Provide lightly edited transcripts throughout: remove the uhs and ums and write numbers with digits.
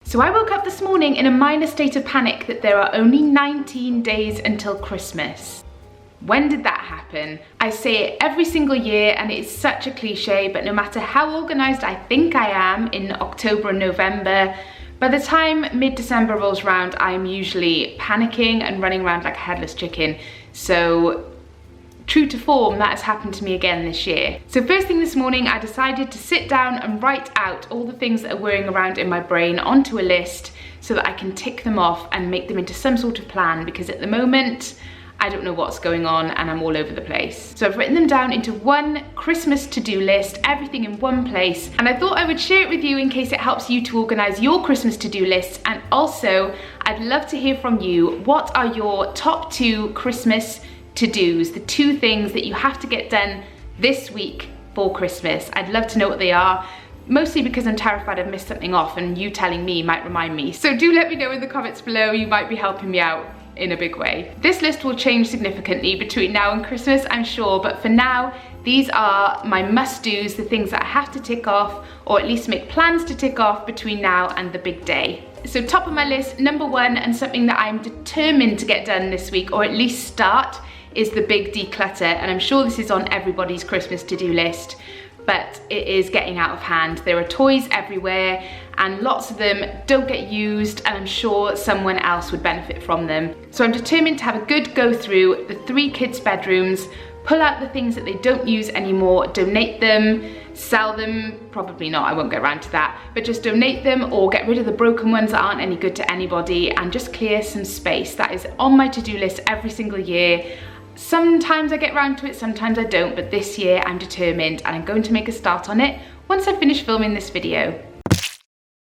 So I woke up this morning in a minor state of panic that there are only 19 days until Christmas. When did that happen? I say it every single year and it is such a cliche, but no matter how organised I think I am in October and November, by the time mid-December rolls around, I am usually panicking and running around like a headless chicken. So true to form, that has happened to me again this year. So first thing this morning, I decided to sit down and write out all the things that are whirring around in my brain onto a list so that I can tick them off and make them into some sort of plan, because at the moment, I don't know what's going on and I'm all over the place. So I've written them down into one Christmas to-do list, everything in one place. And I thought I would share it with you in case it helps you to organize your Christmas to-do lists. And also, I'd love to hear from you. What are your top 2 Christmas to-dos? The 2 things that you have to get done this week for Christmas. I'd love to know what they are. Mostly because I'm terrified I've missed something off and you telling me might remind me. So do let me know in the comments below. You might be helping me out in a big way. This list will change significantly between now and Christmas, I'm sure, but for now, these are my must-dos, the things that I have to tick off, or at least make plans to tick off between now and the big day. So top of my list, number 1, and something that I'm determined to get done this week, or at least start, is the big declutter, and I'm sure this is on everybody's Christmas to-do list, but it is getting out of hand. There are toys everywhere and lots of them don't get used, and I'm sure someone else would benefit from them. So I'm determined to have a good go through the 3 kids' bedrooms, pull out the things that they don't use anymore, donate them, sell them, probably not, I won't get around to that, but just donate them or get rid of the broken ones that aren't any good to anybody and just clear some space. That is on my to-do list every single year. Sometimes I get around to it, sometimes I don't, but this year I'm determined and I'm going to make a start on it once I finish filming this video.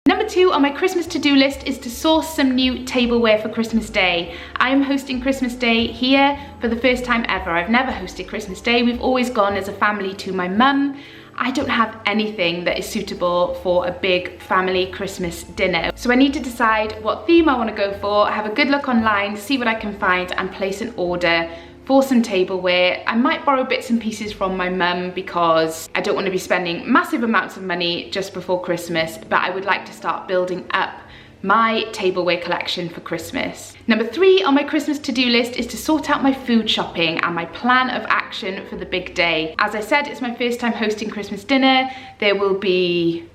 Number 2 on my Christmas to-do list is to source some new tableware for Christmas Day. I am hosting Christmas Day here for the first time ever. I've never hosted Christmas Day. We've always gone as a family to my mum. I don't have anything that is suitable for a big family Christmas dinner. So I need to decide what theme I want to go for, have a good look online, see what I can find and place an order for some tableware. I might borrow bits and pieces from my mum because I don't want to be spending massive amounts of money just before Christmas, but I would like to start building up my tableware collection for Christmas. Number 3 on my Christmas to-do list is to sort out my food shopping and my plan of action for the big day. As I said, it's my first time hosting Christmas dinner. There will be,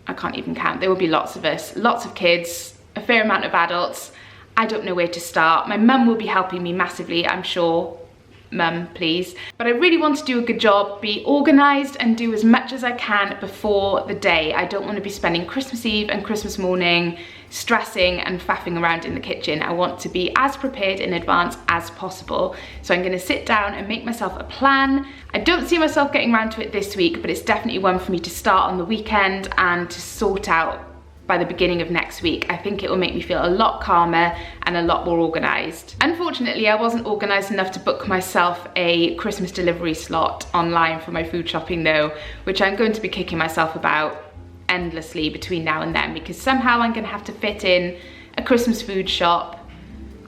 I can't even count, there will be lots of us, lots of kids, a fair amount of adults. I don't know where to start. My mum will be helping me massively, I'm sure. Mum, please. But I really want to do a good job, be organised and do as much as I can before the day. I don't want to be spending Christmas Eve and Christmas morning stressing and faffing around in the kitchen. I want to be as prepared in advance as possible. So I'm going to sit down and make myself a plan. I don't see myself getting around to it this week, but it's definitely one for me to start on the weekend and to sort out by the beginning of next week. I think it will make me feel a lot calmer and a lot more organised. Unfortunately, I wasn't organised enough to book myself a Christmas delivery slot online for my food shopping though, which I'm going to be kicking myself about endlessly between now and then, because somehow I'm going to have to fit in a Christmas food shop.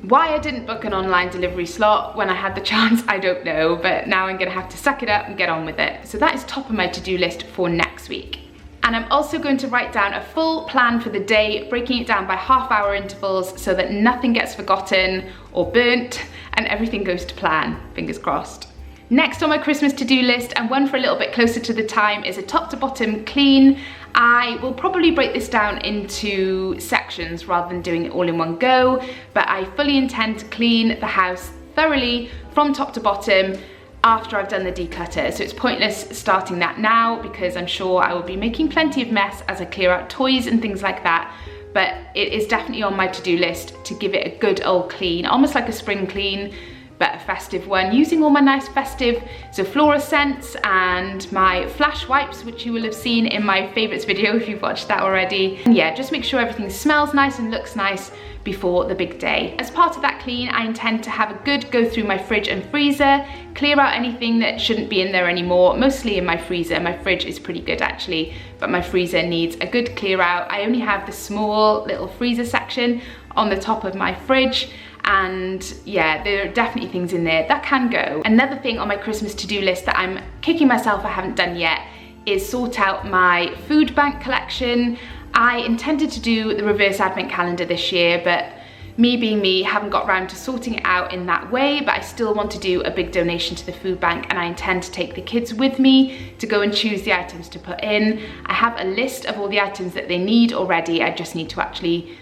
Why I didn't book an online delivery slot when I had the chance, I don't know, but now I'm going to have to suck it up and get on with it. So that is top of my to-do list for next week. And I'm also going to write down a full plan for the day, breaking it down by half-hour intervals so that nothing gets forgotten or burnt and everything goes to plan, fingers crossed. Next on my Christmas to-do list, and one for a little bit closer to the time, is a top to bottom clean. I will probably break this down into sections rather than doing it all in one go, but I fully intend to clean the house thoroughly from top to bottom after I've done the declutter. So it's pointless starting that now because I'm sure I will be making plenty of mess as I clear out toys and things like that. But it is definitely on my to-do list to give it a good old clean, almost like a spring clean, but a festive one, using all my nice festive Zoflora scents and my flash wipes, which you will have seen in my favourites video if you've watched that already. And yeah, just make sure everything smells nice and looks nice before the big day. As part of that clean, I intend to have a good go through my fridge and freezer, clear out anything that shouldn't be in there anymore, mostly in my freezer. My fridge is pretty good actually, but my freezer needs a good clear out. I only have the small little freezer section on the top of my fridge, and yeah, there are definitely things in there that can go. Another thing on my Christmas to-do list that I'm kicking myself I haven't done yet is sort out my food bank collection. I intended to do the reverse advent calendar this year, but me being me, haven't got around to sorting it out in that way, but I still want to do a big donation to the food bank, and I intend to take the kids with me to go and choose the items to put in. I have a list of all the items that they need already. I just need to actually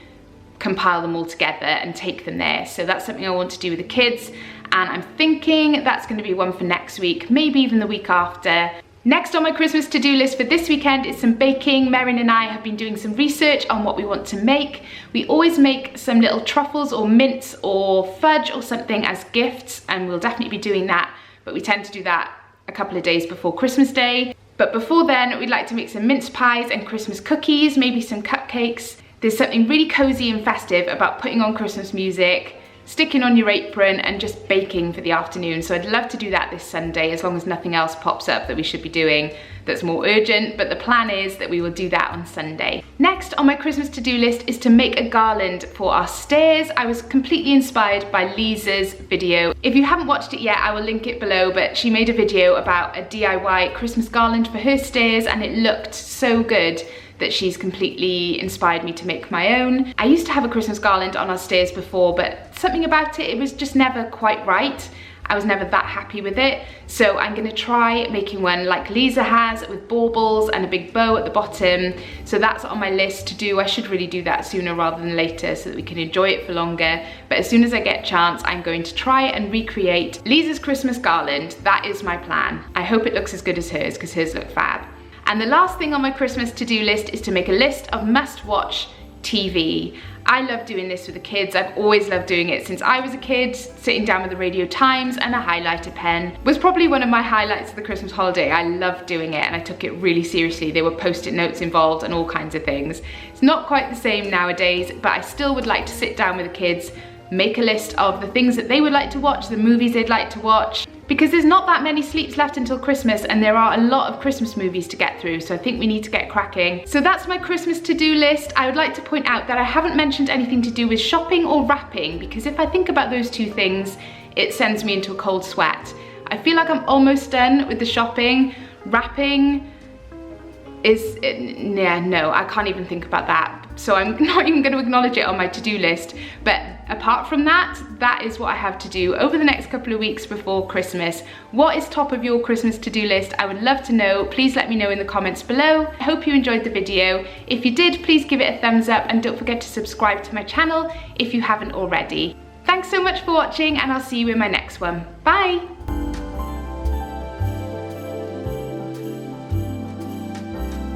compile them all together and take them there. So that's something I want to do with the kids, and I'm thinking that's going to be one for next week, maybe even the week after. Next on my Christmas to-do list for this weekend is some baking. Merrin and I have been doing some research on what we want to make. We always make some little truffles or mince or fudge or something as gifts, and we'll definitely be doing that, but we tend to do that a couple of days before Christmas Day. But before then, we'd like to make some mince pies and Christmas cookies, maybe some cupcakes. There's something really cozy and festive about putting on Christmas music, sticking on your apron and just baking for the afternoon. So I'd love to do that this Sunday, as long as nothing else pops up that we should be doing that's more urgent, but the plan is that we will do that on Sunday. Next on my Christmas to-do list is to make a garland for our stairs. I was completely inspired by Lisa's video. If you haven't watched it yet, I will link it below, but she made a video about a DIY Christmas garland for her stairs, and it looked so good that she's completely inspired me to make my own. I used to have a Christmas garland on our stairs before, but something about it was just never quite right. I was never that happy with it. So I'm gonna try making one like Lisa has, with baubles and a big bow at the bottom. So that's on my list to do. I should really do that sooner rather than later so that we can enjoy it for longer. But as soon as I get a chance, I'm going to try and recreate Lisa's Christmas garland. That is my plan. I hope it looks as good as hers, because hers look fab. And the last thing on my Christmas to-do list is to make a list of must-watch TV. I love doing this with the kids. I've always loved doing it since I was a kid. Sitting down with the Radio Times and a highlighter pen was probably one of my highlights of the Christmas holiday. I loved doing it and I took it really seriously. There were post-it notes involved and all kinds of things. It's not quite the same nowadays, but I still would like to sit down with the kids, make a list of the things that they would like to watch, the movies they'd like to watch, because there's not that many sleeps left until Christmas, and there are a lot of Christmas movies to get through, so I think we need to get cracking. So that's my Christmas to-do list. I would like to point out that I haven't mentioned anything to do with shopping or wrapping, because if I think about those two things, it sends me into a cold sweat. I feel like I'm almost done with the shopping. Wrapping is, yeah, no, I can't even think about that. So I'm not even going to acknowledge it on my to-do list. But apart from that, that is what I have to do over the next couple of weeks before Christmas. What is top of your Christmas to-do list? I would love to know. Please let me know in the comments below. I hope you enjoyed the video. If you did, please give it a thumbs up and don't forget to subscribe to my channel if you haven't already. Thanks so much for watching, and I'll see you in my next one. Bye!